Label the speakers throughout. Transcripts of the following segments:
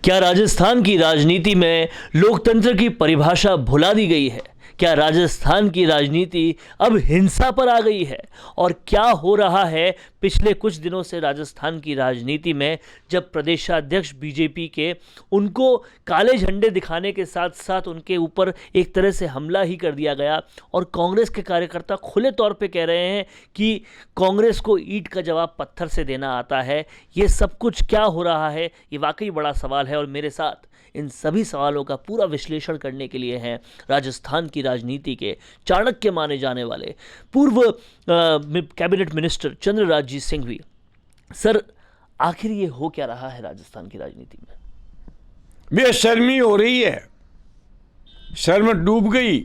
Speaker 1: क्या राजस्थान की राजनीति में लोकतंत्र की परिभाषा भुला दी गई है? क्या राजस्थान की राजनीति अब हिंसा पर आ गई है? और क्या हो रहा है पिछले कुछ दिनों से राजस्थान की राजनीति में, जब प्रदेशाध्यक्ष बीजेपी के उनको काले झंडे दिखाने के साथ साथ उनके ऊपर एक तरह से हमला ही कर दिया गया और कांग्रेस के कार्यकर्ता खुले तौर पे कह रहे हैं कि कांग्रेस को ईंट का जवाब पत्थर से देना आता है। ये सब कुछ क्या हो रहा है, ये वाकई बड़ा सवाल है। और मेरे साथ इन सभी सवालों का पूरा विश्लेषण करने के लिए हैं राजस्थान की राजनीति के चाणक्य माने जाने वाले पूर्व cabinet minister Chandraraj Singhvi. Sir, आखिर ये हो क्या रहा है राजस्थान की राजनीति में?
Speaker 2: बेशर्मी हो रही है, शर्म डूब गई,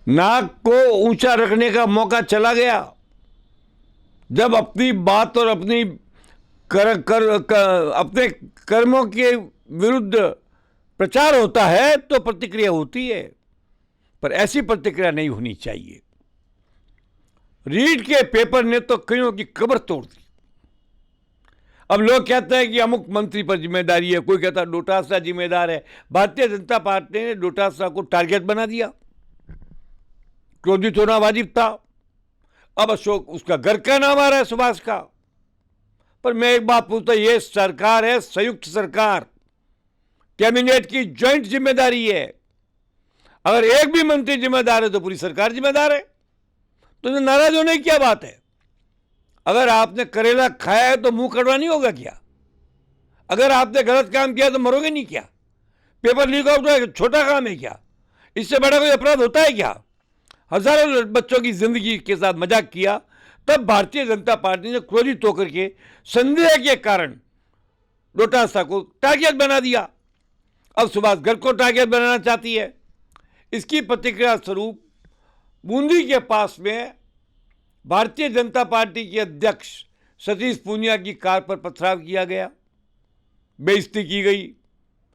Speaker 2: नाक को ऊंचा रखने का मौका चला गया। जब अपनी बात और अपनी अपने कर्मों के विरुद्ध प्रचार होता है तो प्रतिक्रिया होती है, पर ऐसी प्रतिक्रिया नहीं होनी चाहिए। रीड के पेपर ने तो कईयों की कब्र तोड़ दी। अब लोग कहते हैं कि अमुक मंत्री पर जिम्मेदारी है, कोई कहता है डोटासरा जिम्मेदार है। भारतीय जनता पार्टी ने डोटासरा को टारगेट बना दिया, क्रोधित होना वाजिब था। अब अशोक, उसका घर का नाम आ रहा है सुभाष का। पर मैं एक बात पूछता, ये सरकार है, संयुक्त सरकार, कैबिनेट की ज्वाइंट जिम्मेदारी है। अगर एक भी मंत्री जिम्मेदार है तो पूरी सरकार जिम्मेदार है। तो नाराज होने की क्या बात है? अगर आपने करेला खाया है तो मुंह कड़वा नहीं होगा क्या? अगर आपने गलत काम किया तो मरोगे नहीं क्या? पेपर लीक आउट है, छोटा काम है क्या? इससे बड़ा कोई अपराध होता है क्या? हजारों बच्चों की जिंदगी के साथ मजाक किया, तब भारतीय जनता पार्टी ने क्रोधित होकर के संदेह के कारण डोटासरा को टारगेट बना दिया। अब सुभाष गर्ग को टारगेट बनाना चाहती है। इसकी प्रतिक्रिया स्वरूप बूंदी के पास में भारतीय जनता पार्टी के अध्यक्ष सतीश पूनिया की कार पर पथराव किया गया, बेइज्जती की गई,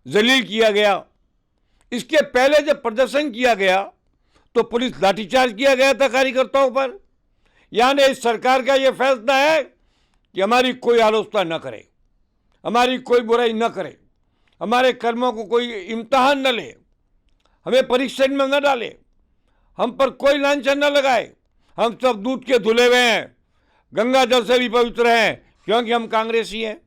Speaker 2: जलील किया गया। इसके पहले जब प्रदर्शन किया गया तो पुलिस लाठीचार्ज किया गया था कार्यकर्ताओं पर। यानी इस सरकार का यह फैसला है कि हमारी कोई आलोचना न करे, हमारी कोई बुराई न करे, हमारे कर्मों को कोई इम्तहान न ले, हमें परीक्षण में न डाले, हम पर कोई लांछन न लगाए। हम सब दूध के धुले हुए हैं, गंगा जल से भी पवित्र हैं, क्योंकि हम कांग्रेसी हैं।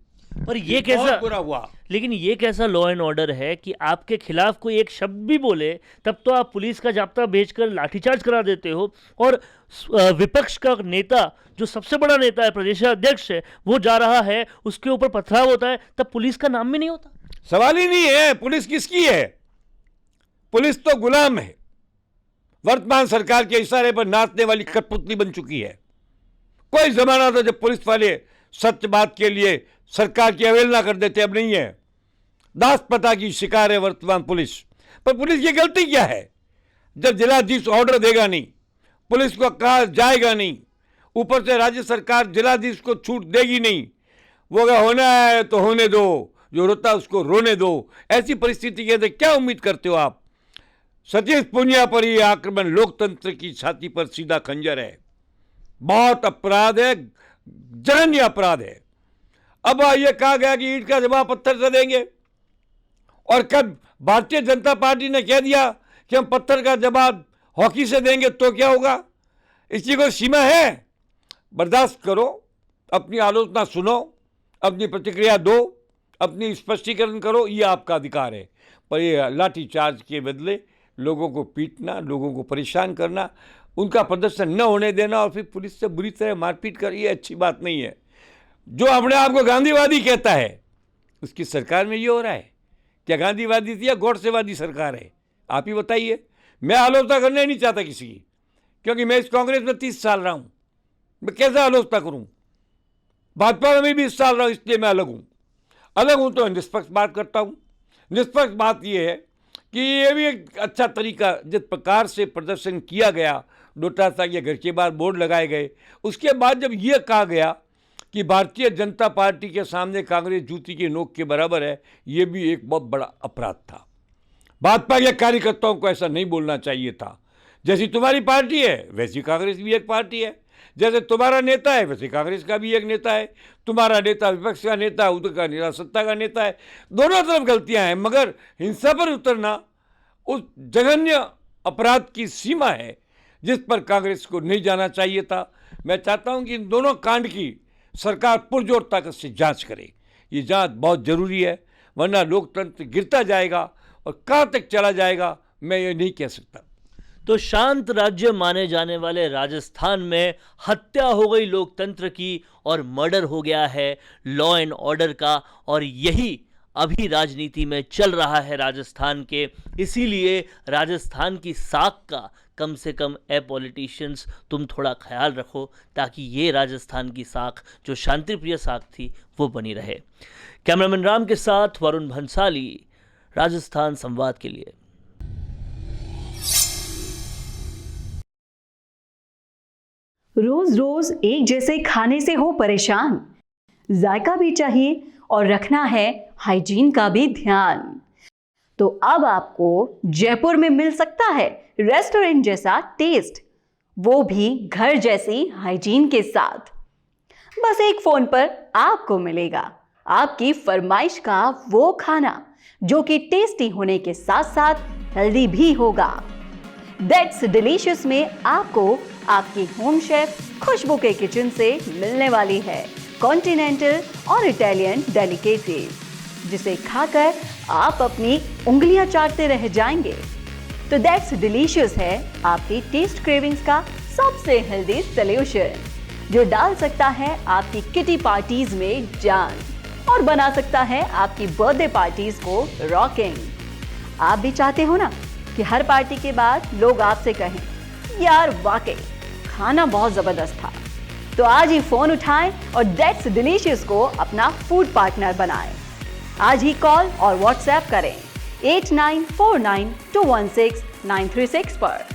Speaker 1: पर ये कैसा
Speaker 2: बुरा हुआ।
Speaker 1: लेकिन ये कैसा लॉ एंड ऑर्डर है कि आपके खिलाफ कोई एक शब्द भी बोले तब तो आप पुलिस का जाब्ता भेजकर लाठीचार्ज करा देते हो, और विपक्ष का नेता, जो सबसे बड़ा नेता है, प्रदेशाध्यक्ष है, वो जा रहा है, उसके ऊपर पथराव होता है, तब पुलिस का नाम भी नहीं होता।
Speaker 2: सवाल ही नहीं है पुलिस किसकी है। पुलिस तो गुलाम है, वर्तमान सरकार के इशारे पर नाचने वाली कठपुतली बन चुकी है। कोई जमाना था जब पुलिस वाले सत्य बात के लिए सरकार की अवहेलना कर देते, अब नहीं है। दास प्रथा की शिकार है वर्तमान पुलिस। पर पुलिस की गलती क्या है? जब जिलाधीश ऑर्डर देगा नहीं, पुलिस को कहा जाएगा नहीं, ऊपर से राज्य सरकार जिलाधीश को छूट देगी नहीं, वो अगर होना है तो होने दो, जो रोता है उसको रोने दो। ऐसी परिस्थिति के अंदर क्या उम्मीद करते हो आप? सतीश पूनिया पर यह आक्रमण लोकतंत्र की छाती पर सीधा खंजर है, बहुत अपराध है, जघन्य अपराध है। अब यह कहा गया कि ईंट का जवाब पत्थर से देंगे, और कब भारतीय जनता पार्टी ने कह दिया कि हम पत्थर का जवाब हॉकी से देंगे, तो क्या होगा? इसकी कोई सीमा है? बर्दाश्त करो, अपनी आलोचना सुनो, अपनी प्रतिक्रिया दो, अपनी स्पष्टीकरण करो, ये आपका अधिकार है। पर ये लाठीचार्ज के बदले लोगों को पीटना, लोगों को परेशान करना, उनका प्रदर्शन न होने देना और फिर पुलिस से बुरी तरह मारपीट कर, ये अच्छी बात नहीं है। जो अपने आप को गांधीवादी कहता है, उसकी सरकार में ये हो रहा है। क्या गांधीवादी थी या गौडसेवादी सरकार है? आप ही बताइए। मैं आलोचना करना नहीं चाहता किसी की, क्योंकि मैं इस कांग्रेस में 30 साल रहा हूँ, मैं कैसे आलोचना करूँ? भाजपा में भी 20 साल रहा हूँ, इसलिए मैं अलग हूँ तो निष्पक्ष बात करता हूँ। निष्पक्ष बात यह है कि ये भी एक अच्छा तरीका, जिस प्रकार से प्रदर्शन किया गया, डोटासरा के घर के बाहर बोर्ड लगाए गए, उसके बाद जब यह कहा गया कि भारतीय जनता पार्टी के सामने कांग्रेस जूती की नोक के बराबर है, ये भी एक बहुत बड़ा अपराध था। भाजपा के कार्यकर्ताओं को ऐसा नहीं बोलना चाहिए था। जैसी तुम्हारी पार्टी है वैसी कांग्रेस भी एक पार्टी है। जैसे तुम्हारा नेता है वैसे कांग्रेस का भी एक नेता है, तुम्हारा नेता विपक्ष का नेता है, उधर का नेता सत्ता का नेता है। दोनों तरफ गलतियां हैं, मगर हिंसा पर उतरना उस जघन्य अपराध की सीमा है जिस पर कांग्रेस को नहीं जाना चाहिए था। मैं चाहता हूं कि इन दोनों कांड की सरकार पुरजोर ताकत से जांच करे। ये जांच बहुत जरूरी है, वरना लोकतंत्र गिरता जाएगा और कहां तक चला जाएगा मैं ये नहीं कह सकता।
Speaker 1: तो शांत राज्य माने जाने वाले राजस्थान में हत्या हो गई लोकतंत्र की और मर्डर हो गया है लॉ एंड ऑर्डर का, और यही अभी राजनीति में चल रहा है राजस्थान के। इसीलिए राजस्थान की साख का कम से कम पॉलिटिशियंस तुम थोड़ा ख्याल रखो, ताकि ये राजस्थान की साख जो शांतिप्रिय साख थी वो बनी रहे। कैमरामैन राम के साथ वरुण भंसाली, राजस्थान संवाद के लिए।
Speaker 3: रोज रोज एक जैसे खाने से हो परेशान, जायका भी चाहिए और रखना है हाइजीन का भी ध्यान, तो अब आपको जयपुर में मिल सकता है रेस्टोरेंट जैसा टेस्ट, वो भी घर जैसी हाइजीन के साथ। बस एक फोन पर आपको मिलेगा आपकी फरमाइश का वो खाना जो कि टेस्टी होने के साथ साथ हेल्दी भी होगा। दैट्स डिलीशियस में आपको आपकी होम शेफ खुशबू के किचन से मिलने वाली है कॉन्टिनेंटल और इटालियन डेलिकेसीज, जिसे खाकर आप अपनी उंगलियां चाटते रह जाएंगे। तो दैट्स डिलीशियस है आपकी टेस्ट क्रेविंग्स का सबसे हेल्दी सॉल्यूशन, जो डाल सकता है आपकी किटी पार्टीज में जान और बना सकता है आपकी बर्थडे पार्टीज को रॉकिंग। आप भी चाहते हो ना कि हर पार्टी के बाद लोग आपसे कहें, यार वाकई खाना बहुत जबरदस्त था, तो आज ही फोन उठाएं और दैट्स डिलीशियस को अपना फूड पार्टनर बनाएं। आज ही कॉल और व्हाट्सएप करें 8949216936 पर।